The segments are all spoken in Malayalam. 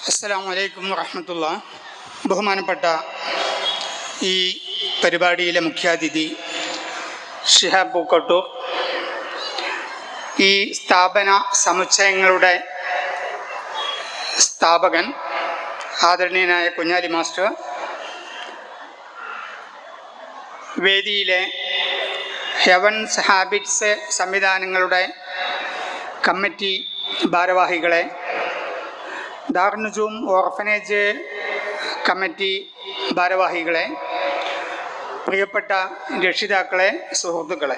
അസ്സലാമു അലൈക്കും വറഹ്മത്തുള്ളാഹി. ബഹുമാനപ്പെട്ട ഈ പരിപാടിയിലെ മുഖ്യാതിഥി ഷിഹാബ് പൂക്കോട്ടൂർ, ഈ സ്ഥാപന സമുച്ചയങ്ങളുടെ സ്ഥാപകൻ ആദരണീയനായ കുഞ്ഞാലി മാസ്റ്റർ, വേദിയിലെ ഹെവൻസ് ഹാബിറ്റ്സ് സംവിധാനങ്ങളുടെ കമ്മിറ്റി ഭാരവാഹികളെ, ദാറുന്നജൂം ഓർഫനേജ് കമ്മിറ്റി ഭാരവാഹികളെ, പ്രിയപ്പെട്ട രക്ഷിതാക്കളെ, സുഹൃത്തുക്കളെ,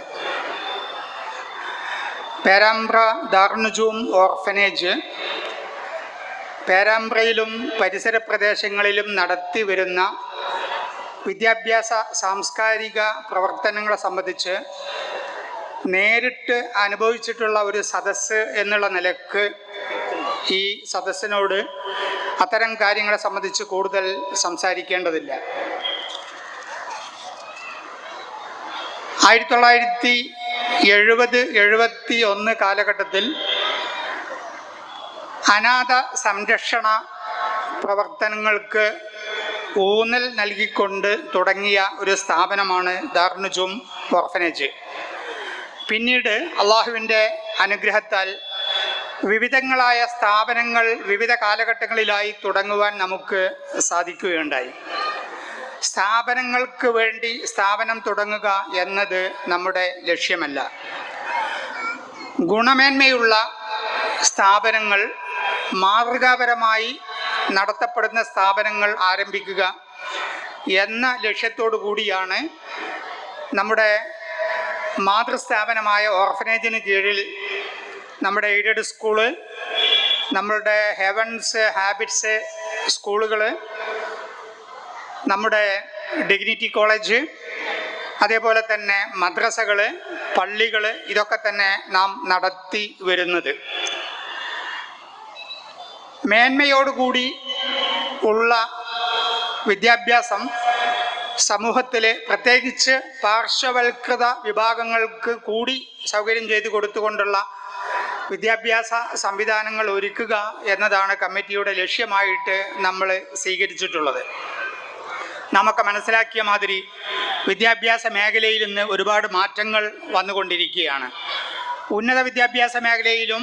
പേരാമ്പ്ര ദാറുന്നജൂം ഓർഫനേജ് പേരാമ്പ്രയിലും പരിസര പ്രദേശങ്ങളിലും നടത്തി വരുന്ന വിദ്യാഭ്യാസ സാംസ്കാരിക പ്രവർത്തനങ്ങളെ സംബന്ധിച്ച് നേരിട്ട് അനുഭവിച്ചിട്ടുള്ള ഒരു സദസ്സ് എന്നുള്ള നിലക്ക് ഈ സദസ്സിനോട് അത്തരം കാര്യങ്ങളെ സംബന്ധിച്ച് കൂടുതൽ സംസാരിക്കേണ്ടതില്ല. 1970-71 കാലഘട്ടത്തിൽ അനാഥ സംരക്ഷണ പ്രവർത്തനങ്ങൾക്ക് ഊന്നൽ നൽകിക്കൊണ്ട് തുടങ്ങിയ ഒരു സ്ഥാപനമാണ് ദാറുന്നജൂം ഓർഫനേജ്. പിന്നീട് അള്ളാഹുവിൻ്റെ അനുഗ്രഹത്താൽ വിവിധങ്ങളായ സ്ഥാപനങ്ങൾ വിവിധ കാലഘട്ടങ്ങളിലായി തുടങ്ങുവാൻ നമുക്ക് സാധിക്കുകയുണ്ടായി. സ്ഥാപനങ്ങൾക്ക് വേണ്ടി സ്ഥാപനം തുടങ്ങുക എന്നത് നമ്മുടെ ലക്ഷ്യമല്ല. ഗുണമേന്മയുള്ള സ്ഥാപനങ്ങൾ, മാതൃകാപരമായി നടത്തപ്പെടുന്ന സ്ഥാപനങ്ങൾ ആരംഭിക്കുക എന്ന ലക്ഷ്യത്തോടു കൂടിയാണ് നമ്മുടെ മാതൃസ്ഥാപനമായ ഓർഫനേജിന് കീഴിൽ നമ്മുടെ എയ്ഡഡ് സ്കൂള്, നമ്മളുടെ ഹെവൻസ് ഹാബിറ്റ്സ് സ്കൂളുകൾ, നമ്മുടെ ഡിഗ്നിറ്റി കോളേജ്, അതേപോലെ തന്നെ മദ്രസകൾ, പള്ളികൾ, ഇതൊക്കെ തന്നെ നാം നടത്തി വരുന്നത്. മേന്മയോടുകൂടി ഉള്ള വിദ്യാഭ്യാസം സമൂഹത്തിലെ പ്രത്യേകിച്ച് പാർശ്വവൽകൃത വിഭാഗങ്ങൾക്ക് കൂടി സൗകര്യം ചെയ്തു കൊടുത്തുകൊണ്ടുള്ള വിദ്യാഭ്യാസ സംവിധാനങ്ങൾ ഒരുക്കുക എന്നതാണ് കമ്മിറ്റിയുടെ ലക്ഷ്യമായിട്ട് നമ്മൾ സ്വീകരിച്ചിട്ടുള്ളത്. നമുക്ക് മനസ്സിലാക്കിയ മാതിരി വിദ്യാഭ്യാസ മേഖലയിൽ ഇന്ന് ഒരുപാട് മാറ്റങ്ങൾ വന്നുകൊണ്ടിരിക്കുകയാണ്. ഉന്നത വിദ്യാഭ്യാസ മേഖലയിലും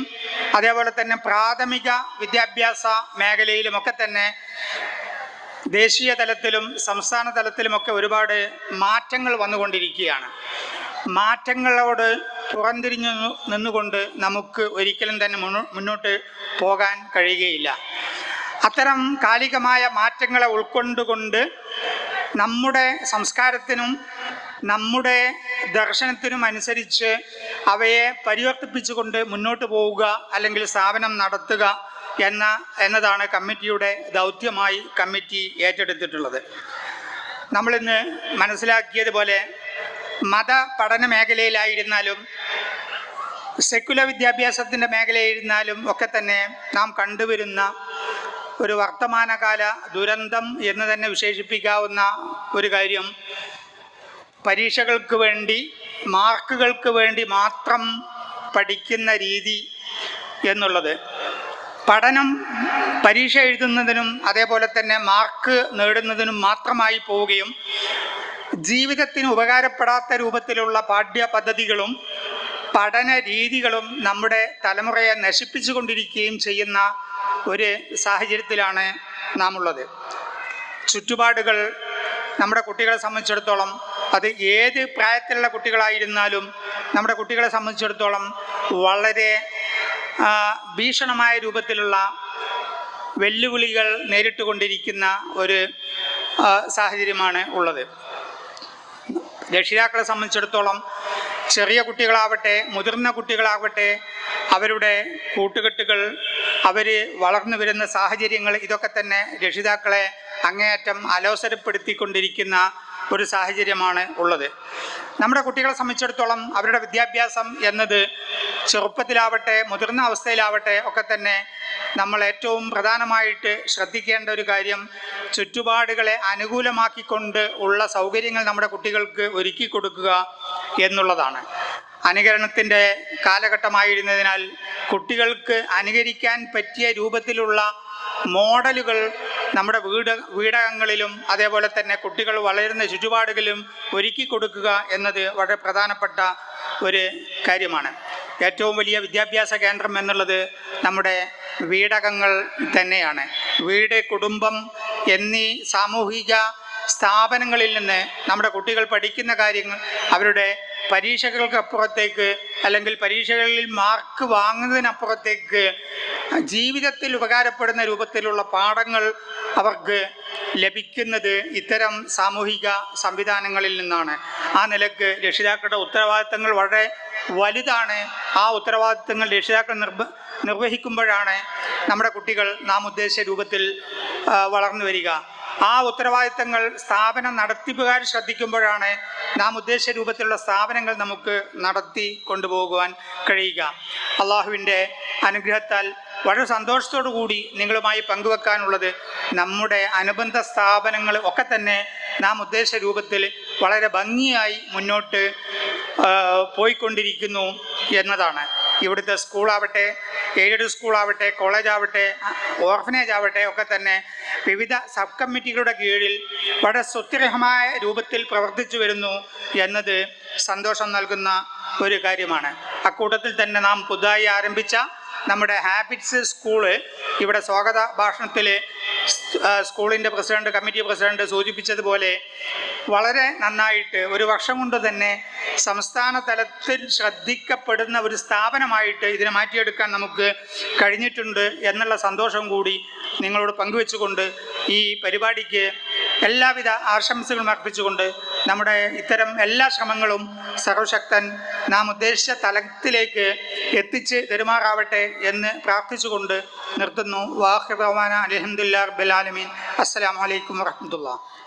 അതേപോലെ തന്നെ പ്രാഥമിക വിദ്യാഭ്യാസ മേഖലയിലുമൊക്കെ തന്നെ ദേശീയ തലത്തിലും സംസ്ഥാന തലത്തിലുമൊക്കെ ഒരുപാട് മാറ്റങ്ങൾ വന്നുകൊണ്ടിരിക്കുകയാണ്. മാറ്റങ്ങളോട് പുറംതിരിഞ്ഞു നിന്നുകൊണ്ട് നമുക്ക് ഒരിക്കലും തന്നെ മുന്നോട്ട് പോകാൻ കഴിയുകയില്ല. അത്തരം കാലികമായ മാറ്റങ്ങളെ ഉൾക്കൊണ്ടുകൊണ്ട് നമ്മുടെ സംസ്കാരത്തിനും നമ്മുടെ ദർശനത്തിനും അനുസരിച്ച് അവയെ പരിവർത്തിപ്പിച്ചുകൊണ്ട് മുന്നോട്ട് പോവുക, അല്ലെങ്കിൽ സ്ഥാപനം നടത്തുക എന്നതാണ് കമ്മിറ്റിയുടെ ദൗത്യമായി കമ്മിറ്റി ഏറ്റെടുത്തിട്ടുള്ളത്. നമ്മളിന്ന് മനസ്സിലാക്കിയതുപോലെ മത പഠന മേഖലയിലായിരുന്നാലും സെക്കുലർ വിദ്യാഭ്യാസത്തിൻ്റെ മേഖലയായിരുന്നാലും ഒക്കെ തന്നെ നാം കണ്ടുവരുന്ന ഒരു വർത്തമാനകാല ദുരന്തം എന്ന് തന്നെ വിശേഷിപ്പിക്കാവുന്ന ഒരു കാര്യം, പരീക്ഷകൾക്ക് വേണ്ടി, മാർക്കുകൾക്ക് വേണ്ടി മാത്രം പഠിക്കുന്ന രീതി എന്നുള്ളത്. പഠനം പരീക്ഷ എഴുതുന്നതിനും അതേപോലെ തന്നെ മാർക്ക് നേടുന്നതിനും മാത്രമായി പോവുകയും ജീവിതത്തിന് ഉപകാരപ്പെടാത്ത രൂപത്തിലുള്ള പാഠ്യ പദ്ധതികളും പഠന രീതികളും നമ്മുടെ തലമുറയെ നശിപ്പിച്ചു കൊണ്ടിരിക്കുകയും ചെയ്യുന്ന ഒരു സാഹചര്യത്തിലാണ് നാം ഉള്ളത്. ചുറ്റുപാടുകൾ നമ്മുടെ കുട്ടികളെ സംബന്ധിച്ചിടത്തോളം, അത് ഏത് പ്രായത്തിലുള്ള കുട്ടികളായിരുന്നാലും നമ്മുടെ കുട്ടികളെ സംബന്ധിച്ചിടത്തോളം വളരെ ഭീഷണമായ രൂപത്തിലുള്ള വെല്ലുവിളികൾ നേരിട്ടുകൊണ്ടിരിക്കുന്ന ഒരു സാഹചര്യമാണ് ഉള്ളത്. രക്ഷിതാക്കളെ സംബന്ധിച്ചിടത്തോളം ചെറിയ കുട്ടികളാവട്ടെ മുതിർന്ന കുട്ടികളാവട്ടെ, അവരുടെ കൂട്ടുകെട്ടുകൾ, അവർ വളർന്നു വരുന്ന സാഹചര്യങ്ങൾ, ഇതൊക്കെ തന്നെ രക്ഷിതാക്കളെ അങ്ങേയറ്റം അലോസരപ്പെടുത്തിക്കൊണ്ടിരിക്കുന്ന ഒരു സാഹചര്യമാണ് ഉള്ളത്. നമ്മുടെ കുട്ടികളെ സംബന്ധിച്ചിടത്തോളം അവരുടെ വിദ്യാഭ്യാസം എന്നത് ചെറുപ്പത്തിലാവട്ടെ മുതിർന്ന അവസ്ഥയിലാവട്ടെ ഒക്കെ തന്നെ നമ്മൾ ഏറ്റവും പ്രധാനമായിട്ട് ശ്രദ്ധിക്കേണ്ട ഒരു കാര്യം, ചുറ്റുപാടുകളെ അനുകൂലമാക്കിക്കൊണ്ട് ഉള്ള സൗകര്യങ്ങൾ നമ്മുടെ കുട്ടികൾക്ക് ഒരുക്കി കൊടുക്കുക എന്നുള്ളതാണ്. അനുകരണത്തിൻ്റെ കാലഘട്ടമായിരുന്നതിനാൽ കുട്ടികൾക്ക് അനുകരിക്കാൻ പറ്റിയ രൂപത്തിലുള്ള മോഡലുകൾ നമ്മുടെ വീടകങ്ങളിലും അതേപോലെ തന്നെ കുട്ടികൾ വളരുന്ന ചുറ്റുപാടുകളിലും ഒരുക്കി കൊടുക്കുക എന്നത് വളരെ പ്രധാനപ്പെട്ട ഒരു കാര്യമാണ്. ഏറ്റവും വലിയ വിദ്യാഭ്യാസ കേന്ദ്രം എന്നുള്ളത് നമ്മുടെ വീടകങ്ങൾ തന്നെയാണ്. വീട്, കുടുംബം എന്നീ സാമൂഹിക സ്ഥാപനങ്ങളിൽ നിന്ന് നമ്മുടെ കുട്ടികൾ പഠിക്കുന്ന കാര്യങ്ങൾ അവരുടെ പരീക്ഷകൾക്കപ്പുറത്തേക്ക് അല്ലെങ്കിൽ പരീക്ഷകളിൽ മാർക്ക് വാങ്ങുന്നതിനപ്പുറത്തേക്ക് ജീവിതത്തിൽ ഉപകാരപ്പെടുന്ന രൂപത്തിലുള്ള പാഠങ്ങൾ അവർക്ക് ലഭിക്കുന്നത് ഇത്തരം സാമൂഹിക സംവിധാനങ്ങളിൽ നിന്നാണ്. ആ നിലക്ക് രക്ഷിതാക്കളുടെ ഉത്തരവാദിത്തങ്ങൾ വളരെ വലുതാണ്. ആ ഉത്തരവാദിത്തങ്ങൾ രക്ഷിതാക്കൾ നിർവഹിക്കുമ്പോഴാണ് നമ്മുടെ കുട്ടികൾ നാം ഉദ്ദേശിച്ച രൂപത്തിൽ വളർന്നു വരിക. ആ ഉത്തരവാദിത്തങ്ങൾ സ്ഥാപനം നടത്തിപ്പുകാർ ശ്രദ്ധിക്കുമ്പോഴാണ് നാം ഉദ്ദേശിച്ച രൂപത്തിലുള്ള സ്ഥാപനങ്ങൾ നമുക്ക് നടത്തി കൊണ്ടുപോകുവാൻ കഴിയുക. അള്ളാഹുവിൻ്റെ അനുഗ്രഹത്താൽ വളരെ സന്തോഷത്തോടു കൂടി നിങ്ങളുമായി പങ്കുവെക്കാനുള്ളത് നമ്മുടെ അനുബന്ധ സ്ഥാപനങ്ങൾ ഒക്കെ തന്നെ നാം ഉദ്ദേശിച്ച രൂപത്തിൽ വളരെ ഭംഗിയായി മുന്നോട്ട് പോയിക്കൊണ്ടിരിക്കുന്നു എന്നതാണ്. ഇവിടുത്തെ സ്കൂളാവട്ടെ, എയ്ഡഡ് സ്കൂളാവട്ടെ, കോളേജാവട്ടെ, ഓർഫനേജ് ആവട്ടെ ഒക്കെ തന്നെ വിവിധ സബ് കമ്മിറ്റികളുടെ കീഴിൽ വളരെ സുത്യർഹമായ രൂപത്തിൽ പ്രവർത്തിച്ചു വരുന്നു എന്നത് സന്തോഷം നൽകുന്ന ഒരു കാര്യമാണ്. അക്കൂട്ടത്തിൽ തന്നെ നാം പുതുതായി ആരംഭിച്ച നമ്മുടെ ഹാബിറ്റ്സ് സ്കൂള് ഇവിടെ സ്വാഗത ഭാഷണത്തിൽ സ്കൂളിൻ്റെ പ്രസിഡന്റ്, കമ്മിറ്റി പ്രസിഡന്റ് സൂചിപ്പിച്ചതുപോലെ വളരെ നന്നായിട്ട് ഒരു വർഷം കൊണ്ട് തന്നെ സംസ്ഥാന തലത്തിൽ ശ്രദ്ധിക്കപ്പെടുന്ന ഒരു സ്ഥാപനമായിട്ട് ഇതിനെ മാറ്റിയെടുക്കാൻ നമുക്ക് കഴിഞ്ഞിട്ടുണ്ട് എന്നുള്ള സന്തോഷം കൂടി നിങ്ങളോട് പങ്കുവെച്ചുകൊണ്ട് ഈ പരിപാടിക്ക് എല്ലാവിധ ആശംസകളും അർപ്പിച്ചുകൊണ്ട് നമ്മുടെ ഇത്തരം എല്ലാ ശ്രമങ്ങളും സർവശക്തൻ നാം ഉദ്ദേശിച്ച തലത്തിലേക്ക് എത്തിച്ച് പെരുമാറാവട്ടെ എന്ന് പ്രാർത്ഥിച്ചുകൊണ്ട് നിർത്തുന്നു. വാഹിർ റഹ്മാന അൽഹംദുലില്ലാഹി റബ്ബിൽ ആലമീൻ. അസ്സലാമു അലൈക്കും വറഹ്മത്തുള്ളാഹി.